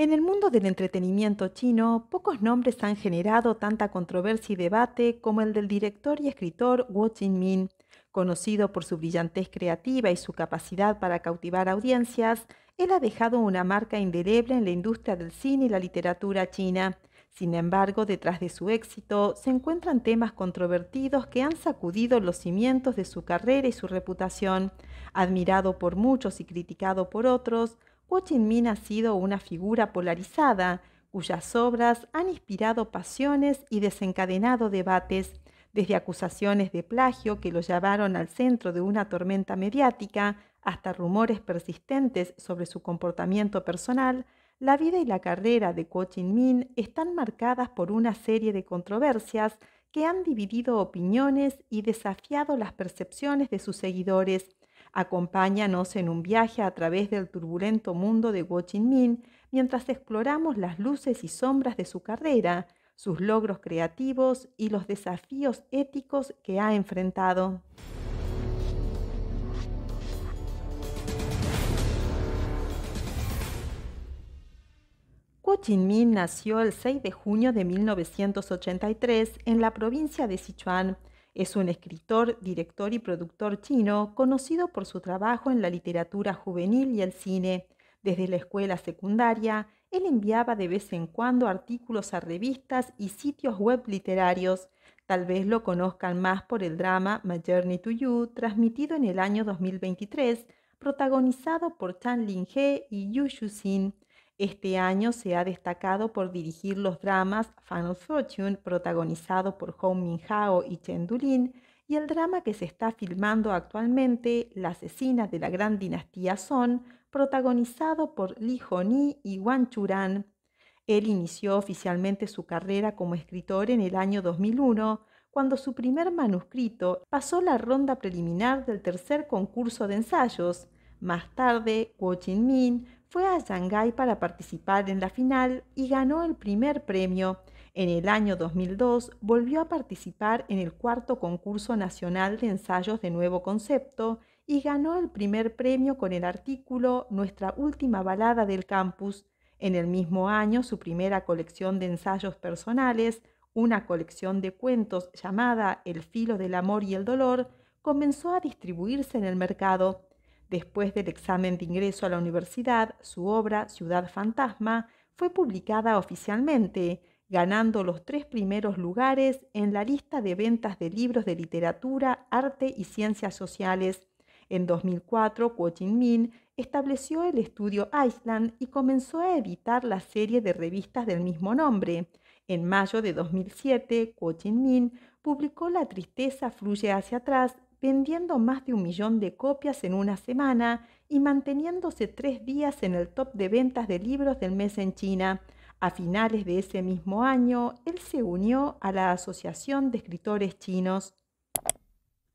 En el mundo del entretenimiento chino, pocos nombres han generado tanta controversia y debate como el del director y escritor Wu Jinmin. Conocido por su brillantez creativa y su capacidad para cautivar audiencias, él ha dejado una marca indeleble en la industria del cine y la literatura china. Sin embargo, detrás de su éxito se encuentran temas controvertidos que han sacudido los cimientos de su carrera y su reputación. Admirado por muchos y criticado por otros, Ho Chi Minh ha sido una figura polarizada, cuyas obras han inspirado pasiones y desencadenado debates, desde acusaciones de plagio que lo llevaron al centro de una tormenta mediática hasta rumores persistentes sobre su comportamiento personal. La vida y la carrera de Ho Chi Minh están marcadas por una serie de controversias que han dividido opiniones y desafiado las percepciones de sus seguidores. Acompáñanos en un viaje a través del turbulento mundo de Ho Chi Minh mientras exploramos las luces y sombras de su carrera, sus logros creativos y los desafíos éticos que ha enfrentado. Ho Chi Minh nació el 6 de junio de 1983 en la provincia de Sichuan. Es un escritor, director y productor chino conocido por su trabajo en la literatura juvenil y el cine. Desde la escuela secundaria, él enviaba de vez en cuando artículos a revistas y sitios web literarios. Tal vez lo conozcan más por el drama My Journey to You, transmitido en el año 2023, protagonizado por Chan Lin-hye y Yu Shu-sin. Este año se ha destacado por dirigir los dramas Final Fortune, protagonizado por Hong Min-hao y Chen Du-lin, y el drama que se está filmando actualmente, La asesina de la gran dinastía Song, protagonizado por Lee Ho-ni y Wang Churan. Él inició oficialmente su carrera como escritor en el año 2001, cuando su primer manuscrito pasó la ronda preliminar del tercer concurso de ensayos. Más tarde, Ho Chi Minh fue a Shanghái para participar en la final y ganó el primer premio. En el año 2002 volvió a participar en el cuarto concurso nacional de ensayos de nuevo concepto y ganó el primer premio con el artículo Nuestra última balada del campus. En el mismo año, su primera colección de ensayos personales, una colección de cuentos llamada El filo del amor y el dolor, comenzó a distribuirse en el mercado. Después del examen de ingreso a la universidad, su obra Ciudad Fantasma fue publicada oficialmente, ganando los 3 primeros lugares en la lista de ventas de libros de literatura, arte y ciencias sociales. En 2004, Ho Chi Minh estableció el estudio Island y comenzó a editar la serie de revistas del mismo nombre. En mayo de 2007, Ho Chi Minh publicó La tristeza fluye hacia atrás, vendiendo más de 1 millón de copias en una semana y manteniéndose 3 días en el top de ventas de libros del mes en China. A finales de ese mismo año, él se unió a la Asociación de Escritores Chinos.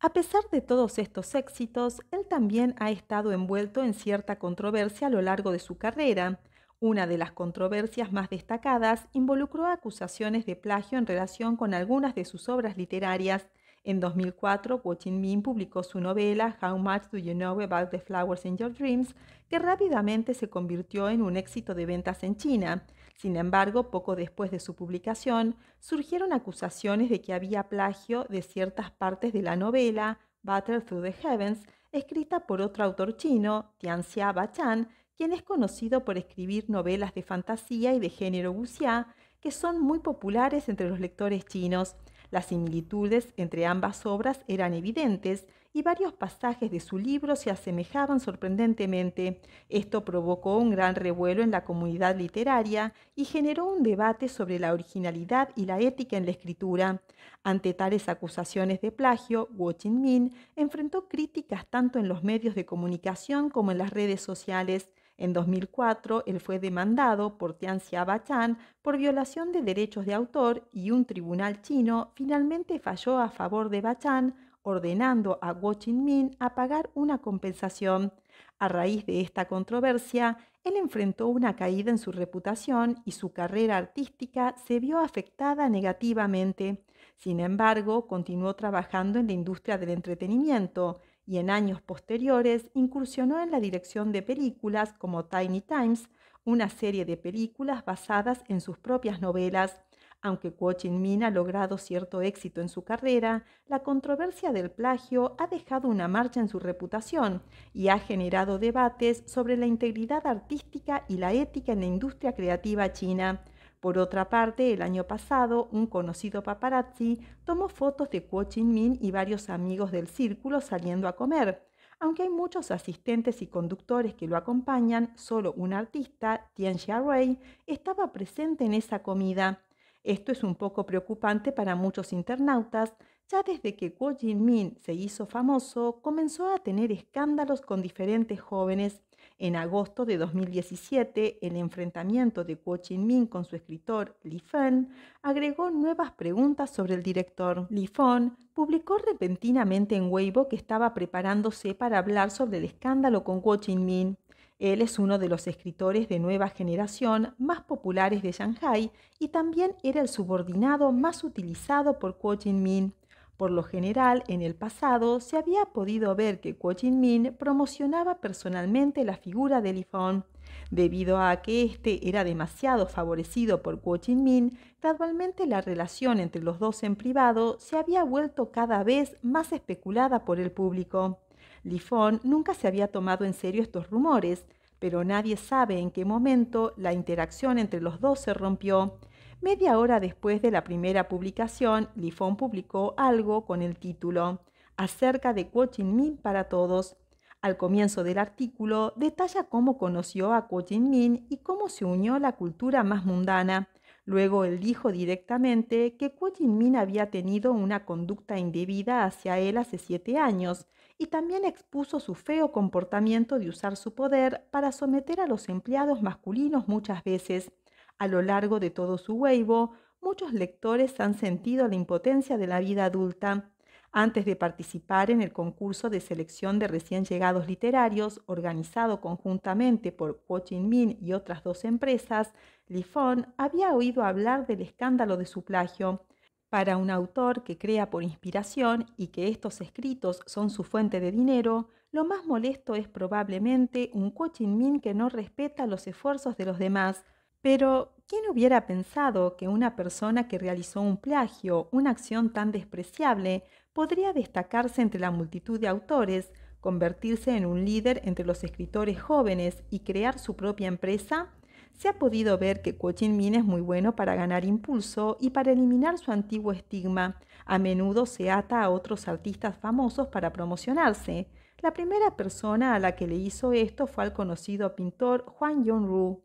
A pesar de todos estos éxitos, él también ha estado envuelto en cierta controversia a lo largo de su carrera. Una de las controversias más destacadas involucró acusaciones de plagio en relación con algunas de sus obras literarias. En 2004, Ho Chi Minh publicó su novela How Much Do You Know About the Flowers in Your Dreams, que rápidamente se convirtió en un éxito de ventas en China. Sin embargo, poco después de su publicación, surgieron acusaciones de que había plagio de ciertas partes de la novela Battle Through the Heavens, escrita por otro autor chino, Tianxia Bachan, quien es conocido por escribir novelas de fantasía y de género wuxia, que son muy populares entre los lectores chinos. Las similitudes entre ambas obras eran evidentes y varios pasajes de su libro se asemejaban sorprendentemente. Esto provocó un gran revuelo en la comunidad literaria y generó un debate sobre la originalidad y la ética en la escritura. Ante tales acusaciones de plagio, Ho Chi Minh enfrentó críticas tanto en los medios de comunicación como en las redes sociales. En 2004, él fue demandado por Tianxia Bachan por violación de derechos de autor y un tribunal chino finalmente falló a favor de Bachan, ordenando a Ho Chi Minh a pagar una compensación. A raíz de esta controversia, él enfrentó una caída en su reputación y su carrera artística se vio afectada negativamente. Sin embargo, continuó trabajando en la industria del entretenimiento y en años posteriores incursionó en la dirección de películas como Tiny Times, una serie de películas basadas en sus propias novelas. Aunque Kuo Chin-min ha logrado cierto éxito en su carrera, la controversia del plagio ha dejado una marcha en su reputación y ha generado debates sobre la integridad artística y la ética en la industria creativa china. Por otra parte, el año pasado, un conocido paparazzi tomó fotos de Kuo Chin-min y varios amigos del círculo saliendo a comer. Aunque hay muchos asistentes y conductores que lo acompañan, solo un artista, Tian Xiaorui, estaba presente en esa comida. Esto es un poco preocupante para muchos internautas, ya desde que Kuo Jin-min se hizo famoso, comenzó a tener escándalos con diferentes jóvenes. En agosto de 2017, el enfrentamiento de Kuo Jin-min con su escritor Li Fen agregó nuevas preguntas sobre el director. Li Fen publicó repentinamente en Weibo que estaba preparándose para hablar sobre el escándalo con Kuo Jin-min. Él es uno de los escritores de nueva generación más populares de Shanghái y también era el subordinado más utilizado por Kuo Jin-min. Por lo general, en el pasado se había podido ver que Kuo Jin-min promocionaba personalmente la figura de Li Feng. Debido a que éste era demasiado favorecido por Kuo Jin-min, gradualmente la relación entre los dos en privado se había vuelto cada vez más especulada por el público. Li Feng nunca se había tomado en serio estos rumores, pero nadie sabe en qué momento la interacción entre los dos se rompió. Media hora después de la primera publicación, Li Feng publicó algo con el título "Acerca de Kuo Jin-min para todos". Al comienzo del artículo detalla cómo conoció a Kuo Jin-min y cómo se unió a la cultura más mundana. Luego él dijo directamente que Kuo Jin-min había tenido una conducta indebida hacia él hace 7 años y también expuso su feo comportamiento de usar su poder para someter a los empleados masculinos muchas veces. A lo largo de todo su Weibo, muchos lectores han sentido la impotencia de la vida adulta. Antes de participar en el concurso de selección de recién llegados literarios, organizado conjuntamente por Kuo Jin-min y otras 2 empresas, Li Feng había oído hablar del escándalo de su plagio. Para un autor que crea por inspiración y que estos escritos son su fuente de dinero, lo más molesto es probablemente un Kuo Jin-min que no respeta los esfuerzos de los demás. Pero, ¿quién hubiera pensado que una persona que realizó un plagio, una acción tan despreciable, podría destacarse entre la multitud de autores, convertirse en un líder entre los escritores jóvenes y crear su propia empresa? Se ha podido ver que Kuo Jin-min es muy bueno para ganar impulso y para eliminar su antiguo estigma. A menudo se ata a otros artistas famosos para promocionarse. La primera persona a la que le hizo esto fue al conocido pintor Huang Yongru.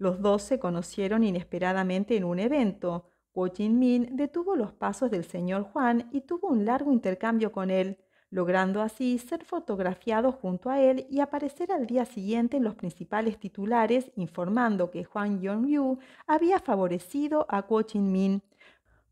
Los dos se conocieron inesperadamente en un evento. Kuo Jin-min detuvo los pasos del señor Juan y tuvo un largo intercambio con él, logrando así ser fotografiado junto a él y aparecer al día siguiente en los principales titulares informando que Huang Yongyu había favorecido a Kuo Jin-min.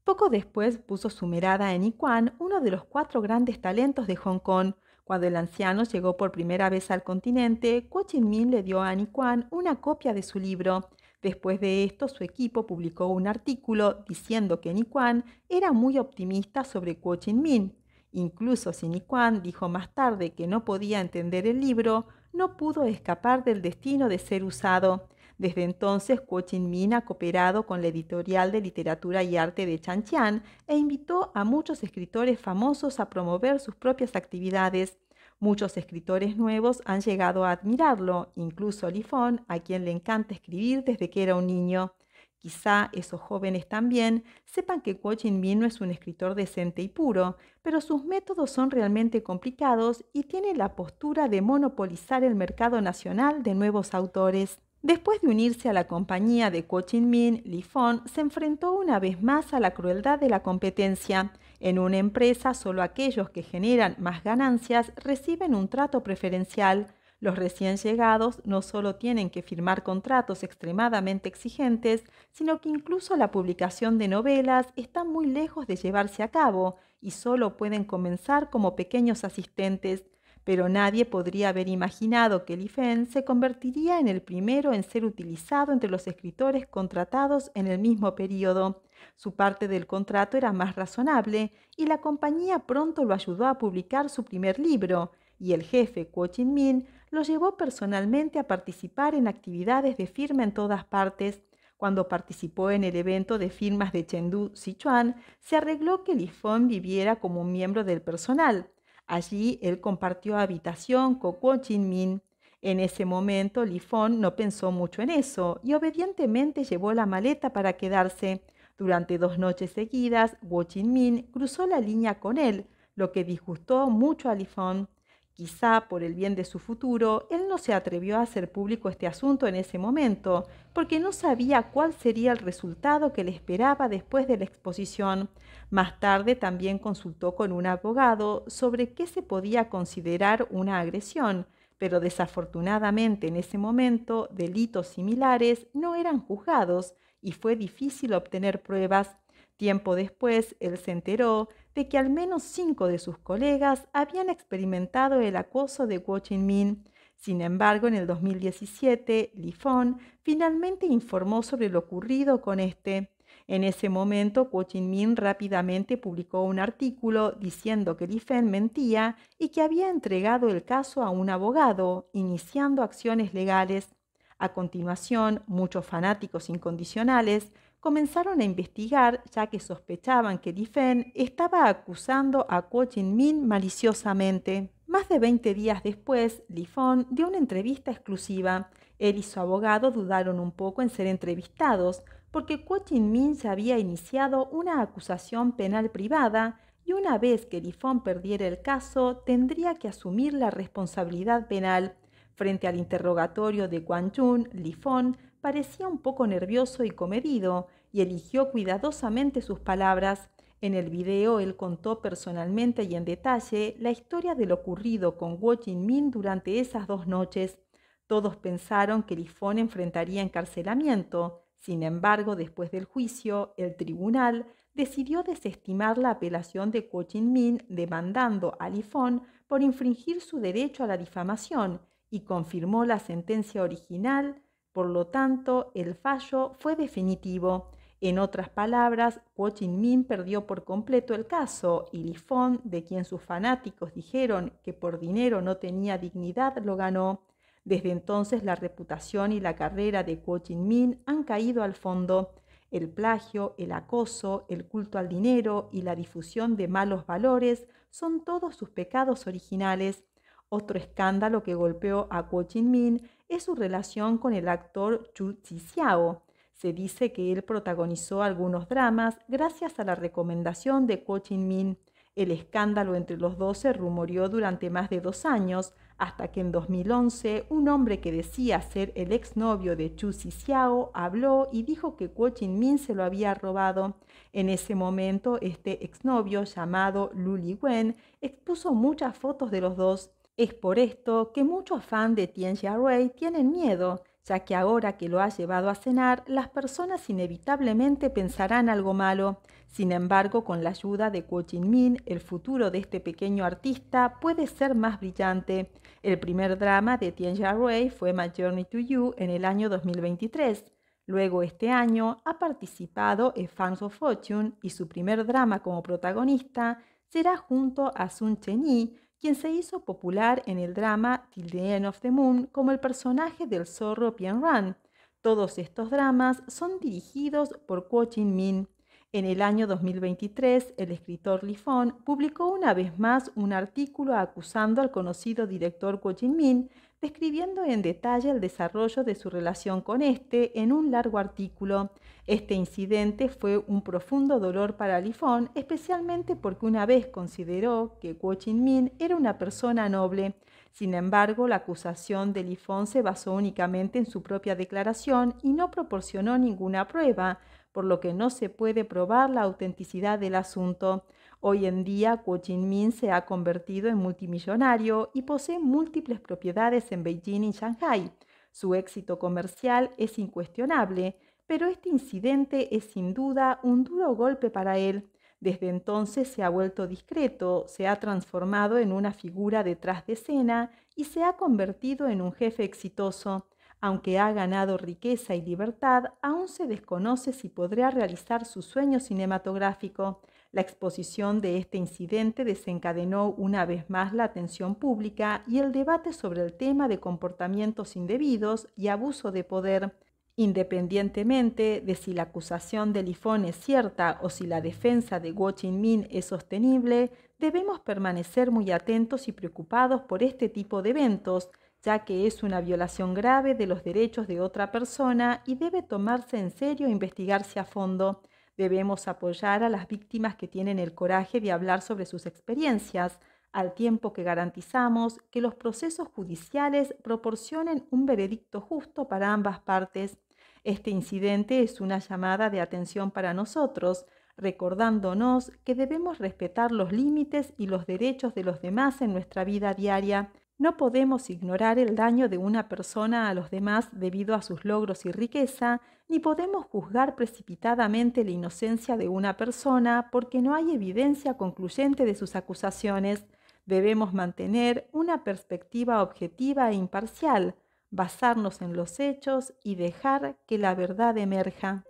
Poco después puso su mirada en Yi Quan, uno de los 4 grandes talentos de Hong Kong. Cuando el anciano llegó por primera vez al continente, Kuo Jin-min le dio a Yi Quan una copia de su libro. Después de esto, su equipo publicó un artículo diciendo que Yi Quan era muy optimista sobre Kuo Jin-min. Incluso si Yi Quan dijo más tarde que no podía entender el libro, no pudo escapar del destino de ser usado. Desde entonces, Kuo Jin-min ha cooperado con la editorial de literatura y arte de Changjiang e invitó a muchos escritores famosos a promover sus propias actividades. Muchos escritores nuevos han llegado a admirarlo, incluso Li Feng, a quien le encanta escribir desde que era un niño. Quizá esos jóvenes también sepan que Kuo Jin-min no es un escritor decente y puro, pero sus métodos son realmente complicados y tiene la postura de monopolizar el mercado nacional de nuevos autores. Después de unirse a la compañía de Kuo Jin-min, Li Feng se enfrentó una vez más a la crueldad de la competencia. En una empresa, solo aquellos que generan más ganancias reciben un trato preferencial. Los recién llegados no solo tienen que firmar contratos extremadamente exigentes, sino que incluso la publicación de novelas está muy lejos de llevarse a cabo y solo pueden comenzar como pequeños asistentes. Pero nadie podría haber imaginado que Li Fen se convertiría en el primero en ser utilizado entre los escritores contratados en el mismo periodo. Su parte del contrato era más razonable y la compañía pronto lo ayudó a publicar su primer libro, y el jefe Kuo Jin-min lo llevó personalmente a participar en actividades de firma en todas partes. Cuando participó en el evento de firmas de Chengdu, Sichuan, se arregló que Li Feng viviera como un miembro del personal. Allí él compartió habitación con Guo Jinmin. En ese momento, Li Feng no pensó mucho en eso y obedientemente llevó la maleta para quedarse. Durante 2 noches seguidas, Guo Jinmin cruzó la línea con él, lo que disgustó mucho a Li Feng. Quizá por el bien de su futuro, él no se atrevió a hacer público este asunto en ese momento, porque no sabía cuál sería el resultado que le esperaba después de la exposición. Más tarde también consultó con un abogado sobre qué se podía considerar una agresión, pero desafortunadamente en ese momento delitos similares no eran juzgados y fue difícil obtener pruebas. Tiempo después, él se enteró de que al menos 5 de sus colegas habían experimentado el acoso de Guo Jinmin. Sin embargo, en el 2017, Li Feng finalmente informó sobre lo ocurrido con este. En ese momento, Guo Jinmin rápidamente publicó un artículo diciendo que Li Feng mentía y que había entregado el caso a un abogado, iniciando acciones legales. A continuación, muchos fanáticos incondicionales comenzaron a investigar ya que sospechaban que Li Feng estaba acusando a Guo Jinmin maliciosamente. Más de 20 días después, Li Feng dio una entrevista exclusiva. Él y su abogado dudaron un poco en ser entrevistados porque Guo Jinmin ya había iniciado una acusación penal privada y una vez que Li Feng perdiera el caso tendría que asumir la responsabilidad penal. Frente al interrogatorio de Guan Yun, Li Feng parecía un poco nervioso y comedido y eligió cuidadosamente sus palabras. En el video él contó personalmente y en detalle la historia de lo ocurrido con Guo Jinmin durante esas 2 noches. Todos pensaron que Li Feng enfrentaría encarcelamiento. Sin embargo, después del juicio, el tribunal decidió desestimar la apelación de Guo Jinmin demandando a Li Feng por infringir su derecho a la difamación y confirmó la sentencia original. Por lo tanto, el fallo fue definitivo. En otras palabras, Guo Jinmin perdió por completo el caso y Li Feng, de quien sus fanáticos dijeron que por dinero no tenía dignidad, lo ganó. Desde entonces la reputación y la carrera de Guo Jinmin han caído al fondo. El plagio, el acoso, el culto al dinero y la difusión de malos valores son todos sus pecados originales. Otro escándalo que golpeó a Guo Jinmin es su relación con el actor Zhu Zixiao. Se dice que él protagonizó algunos dramas gracias a la recomendación de Guo Jinmin. El escándalo entre los dos se rumoreó durante más de 2 años, hasta que en 2011 un hombre que decía ser el exnovio de Zhu Zixiao habló y dijo que Guo Jinmin se lo había robado. En ese momento, este exnovio, llamado Lu Liwen, expuso muchas fotos de los dos. Es por esto que muchos fans de Tian Xiaorui tienen miedo, ya que ahora que lo ha llevado a cenar, las personas inevitablemente pensarán algo malo. Sin embargo, con la ayuda de Guo Jinmin, el futuro de este pequeño artista puede ser más brillante. El primer drama de Tian Xiaorui fue My Journey to You en el año 2023. Luego este año ha participado en Fans of Fortune y su primer drama como protagonista será junto a Sun Chenyi, quien se hizo popular en el drama Till the End of the Moon como el personaje del zorro Pian Ran. Todos estos dramas son dirigidos por Guo Jinmin. En el año 2023, el escritor Li Feng publicó una vez más un artículo acusando al conocido director Guo Jinmin, describiendo en detalle el desarrollo de su relación con este en un largo artículo. Este incidente fue un profundo dolor para Li Feng, especialmente porque una vez consideró que Guo Jinmin era una persona noble. Sin embargo, la acusación de Li Feng se basó únicamente en su propia declaración y no proporcionó ninguna prueba, por lo que no se puede probar la autenticidad del asunto. Hoy en día, Guo Jinmin se ha convertido en multimillonario y posee múltiples propiedades en Beijing y Shanghái. Su éxito comercial es incuestionable, pero este incidente es sin duda un duro golpe para él. Desde entonces se ha vuelto discreto, se ha transformado en una figura detrás de escena y se ha convertido en un jefe exitoso. Aunque ha ganado riqueza y libertad, aún se desconoce si podrá realizar su sueño cinematográfico. La exposición de este incidente desencadenó una vez más la atención pública y el debate sobre el tema de comportamientos indebidos y abuso de poder. Independientemente de si la acusación de Lifón es cierta o si la defensa de Ho Chi Minh es sostenible, debemos permanecer muy atentos y preocupados por este tipo de eventos, ya que es una violación grave de los derechos de otra persona y debe tomarse en serio e investigarse a fondo. Debemos apoyar a las víctimas que tienen el coraje de hablar sobre sus experiencias, al tiempo que garantizamos que los procesos judiciales proporcionen un veredicto justo para ambas partes. Este incidente es una llamada de atención para nosotros, recordándonos que debemos respetar los límites y los derechos de los demás en nuestra vida diaria. No podemos ignorar el daño de una persona a los demás debido a sus logros y riqueza, ni podemos juzgar precipitadamente la inocencia de una persona porque no hay evidencia concluyente de sus acusaciones. Debemos mantener una perspectiva objetiva e imparcial, basarnos en los hechos y dejar que la verdad emerja.